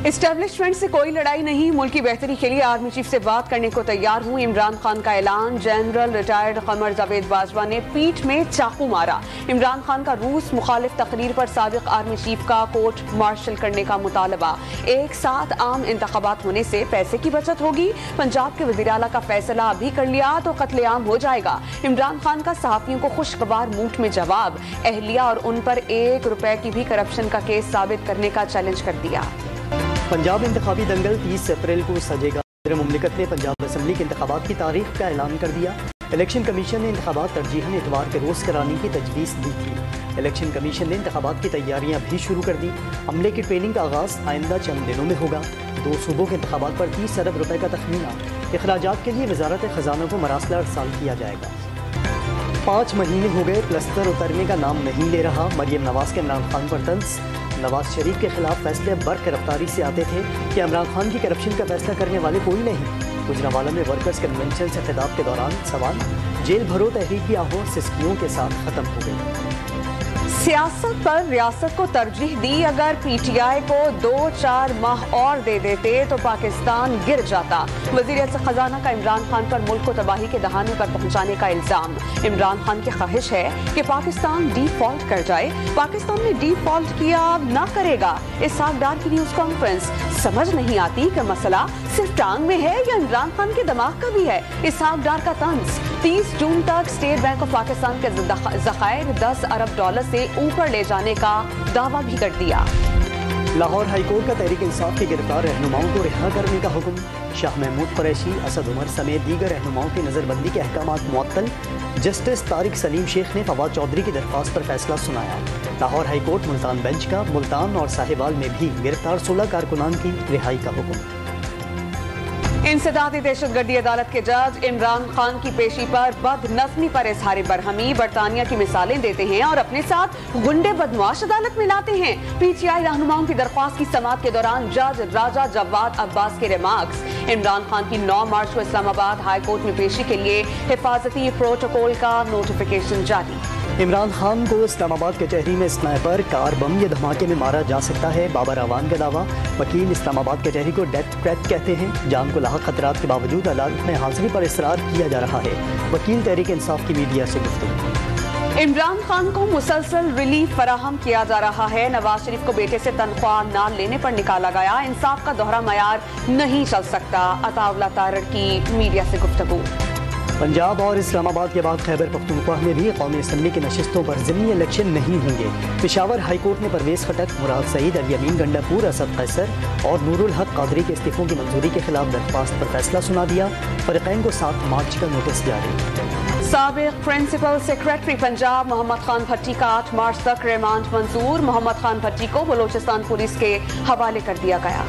Establishment سے کوئی لڑائی نہیں، ملک کی بہتری کے لیے آرمی چیف سے بات کرنے کو تیار ہوں، عمران خان کا اعلان۔ جنرل ریٹائرڈ قمر جاوید باجوہ نے پیٹھ میں چاقو مارا۔ عمران خان کا روس مخالف تقریر پر سابق آرمی چیف کا کورٹ مارشل کرنے کا مطالبہ۔ ایک ساتھ عام انتخابات ہونے سے پیسے کی بچت ہوگی، پنجاب کے وزیر اعلیٰ کا فیصلہ ابھی کر لیا تو قتل عام ہو جائے گا۔ عمران خان کا صحافیوں کو خوشگوار موڈ میں جواب، اہلیہ اور ان پر 1 روپے کی بھی کرپشن کا کیس ثابت کرنے کا چیلنج کر دیا۔ پنجاب انتخابی دنگل 30 اپریل کو سجے گا۔ صدر مملکت نے پنجاب اسمبلی کے انتخابات کی تاریخ کا اعلان کر دیا۔ الیکشن کمیشن نے انتخابات ترجیحاً اتوار کے روز کرانے کی تجویز دی تھی۔ الیکشن کمیشن نے انتخابات کی تیاریاں بھی شروع کر دی۔ عملے کی ٹریننگ کا آغاز آئندہ چند دنوں میں ہوگا۔ 2 صوبوں کے انتخابات پر 30 ارب روپے کا تخمینہ۔ اخراجات کے لیے وزارت خزانہ کو مراسلہ ارسال کیا جائے گا۔ 5 مہینے ہو گئے، پلستر اترنے کا نام نہیں لے رہا۔ مریم نواز کے عمران خان پر طنز۔ نواز شریف کے خلاف فیصلے برق رفتاری سے آتے تھے کہ عمران خان کی کرپشن کا فیصلہ کرنے والے کوئی نہیں۔ گجرانوالہ میں ورکرز کنونشن سے خطاب کے دوران سوال، جیل بھرو تحریک بھی آہو سسکیوں کے ساتھ ختم ہو گئی۔ سیاست پر ریاست کو ترجیح دی، اگر پی ٹی آئی کو 2-4 ماہ اور دے دیتے تو پاکستان گر جاتا۔ وزیر خزانہ کا عمران خان پر ملک کو تباہی کے دہانے پر پہنچانے کا الزام۔ عمران خان کی خواہش ہے کہ پاکستان ڈی فالٹ کر جائے۔ پاکستان نے ڈی فالٹ کیا، نہ کرے گا۔ اسحاق ڈار کی نیوز کانفرنس۔ سمجھ نہیں آتی کہ مسئلہ صرف ٹانگ میں ہے یا عمران خان کے دماغ کا بھی ہے۔ اسحاق ڈار کا طنز، 30 جون تک اسٹیٹ بینک آف پاکستان کے ذخائر 10 ارب ڈالر سے اوپر لے جانے کا دعویٰ بھی کر دیا۔ لاہور ہائی کورٹ کا تحریک انصاف کے گرفتار رہنماؤں کو رہا کرنے کا حکم۔ شاہ محمود قریشی، اسد عمر سمیت دیگر رہنماؤں کی نظر بندی کے احکامات معطل۔ جسٹس طارق سلیم شیخ نے فواد چودھری کی درخواست پر فیصلہ سنایا۔ Lahore high court Multan bench کا ملتان اور ساہیوال میں بھی گرفتار 16 کارکنان کی رہائی کا حکم۔ انسدادی دہشت گردی عدالت کے جج عمران خان کی پیشی پر بد نظمی پر اظہار برہمی، برطانیہ کی مثالیں دیتے ہیں اور اپنے ساتھ غنڈے بدمعاش عدالت میں لاتے ہیں۔ پی ٹی آئی رہنماؤں کی درخواست کی سماعت کے دوران جج راجہ جواد عباس کے ریمارکس۔ عمران خان کی 9 مارچ کو اسلام آباد ہائی کورٹ میں پیشی کے لیے حفاظتی پروٹوکول کا نوٹیفیکیشن جاری۔ عمران خان کو اسلام آباد کچہری میں اسنائپر، کار بم یا دھماکے میں مارا جا سکتا ہے، بابر اعوان کا دعویٰ۔ وکیل اسلام آباد کچہری کو ڈیتھ تھریٹ کہتے ہیں۔ جان کو لاحق خطرات کے باوجود عدالت میں حاضری پر اصرار کیا جا رہا ہے۔ وکیل تحریک انصاف کی میڈیا سے گفتگو۔ عمران خان کو مسلسل ریلیف فراہم کیا جا رہا ہے۔ نواز شریف کو بیٹے سے تنخواہ نہ لینے پر نکالا گیا۔ انصاف کا دوہرا معیار نہیں چل سکتا۔ عطا اللہ طاہر کی میڈیا سے گفتگو۔ پنجاب اور اسلام آباد کے بعد خیبر پختونخوا میں بھی قومی اسمبلی کی نشستوں پر ضمنی الیکشن نہیں ہوں گے۔ پشاور ہائی کورٹ نے پرویز خٹک، مراد سعید، علی امین گنڈا پور، اسد قیصر اور نور الحق قادری کے استعفوں کی منظوری کے خلاف درخواست پر فیصلہ سنا دیا۔ فریقین کو 7 مارچ کا نوٹس جاری۔ سابق پرنسپل سیکرٹری پنجاب محمد خان بھٹی کا 8 مارچ تک ریمانڈ منظور۔ محمد خان بھٹی کو بلوچستان پولیس کے حوالے کر دیا گیا۔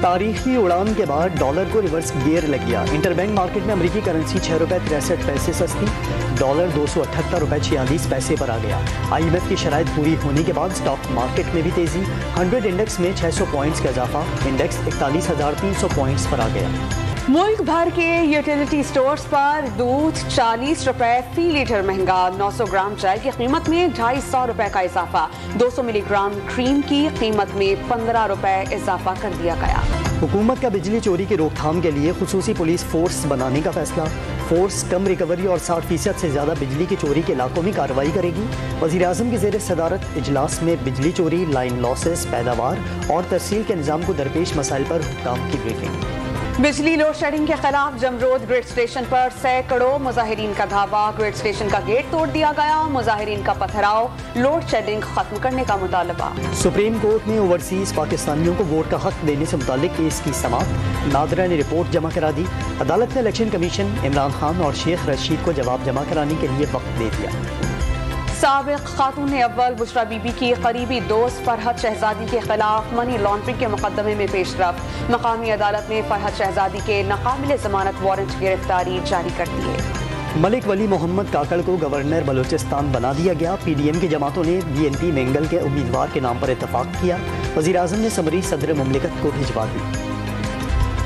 تاریخی اڑان کے بعد ڈالر کو ریورس گیئر لگ گیا۔ انٹر بینک مارکیٹ میں امریکی کرنسی 6 روپے 63 پیسے سستی، ڈالر 278 روپے 46 پیسے پر آ گیا۔ آئی ایم ایف کی شرائط پوری ہونے کے بعد اسٹاک مارکیٹ میں بھی تیزی، 100 انڈیکس میں 600 پوائنٹس کا اضافہ، انڈیکس 41,300 پوائنٹس پر آ گیا۔ ملک بھر کے یوٹیلیٹی سٹورز پر دودھ 40 روپے فی لیٹر مہنگا، 900 گرام چائے کی قیمت میں 250 روپے کا اضافہ، 200 ملی گرام کریم کی قیمت میں 15 روپے اضافہ کر دیا گیا۔ حکومت کا بجلی چوری کی روک تھام کے لیے خصوصی پولیس فورس بنانے کا فیصلہ۔ فورس کم ریکوری اور 60% سے زیادہ بجلی کی چوری کے علاقوں میں کارروائی کرے گی۔ وزیر اعظم کی زیر صدارت اجلاس میں بجلی چوری، لائن لاسز، پیداوار اور ترسیل کے نظام کو درپیش مسائل پر حکام کی بریفنگ۔ بجلی لوڈ شیڈنگ کے خلاف جمرود گریڈ اسٹیشن پر سینکڑوں مظاہرین کا دھاوا، گریڈ اسٹیشن کا گیٹ توڑ دیا گیا، مظاہرین کا پتھراؤ، لوڈ شیڈنگ ختم کرنے کا مطالبہ۔ سپریم کورٹ نے اوورسیز پاکستانیوں کو ووٹ کا حق دینے سے متعلق کیس کی سماعت، نادرہ نے رپورٹ جمع کرا دی۔ عدالت نے الیکشن کمیشن، عمران خان اور شیخ رشید کو جواب جمع کرانے کے لیے وقت دے دیا۔ سابق خاتون اول بشرا بی بی کی قریبی دوست فرحت شہزادی کے خلاف منی لانڈرنگ کے مقدمے میں پیش رفت۔ مقامی عدالت نے فرحت شہزادی کے ناقابل ضمانت وارنٹ گرفتاری جاری کر دیے۔ ملک ولی محمد کاکڑ کو گورنر بلوچستان بنا دیا گیا۔ پی ڈی ایم کی جماعتوں نے بی این پی مینگل کے امیدوار کے نام پر اتفاق کیا۔ وزیر اعظم نے سمری صدر مملکت کو بھجوا دی۔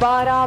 12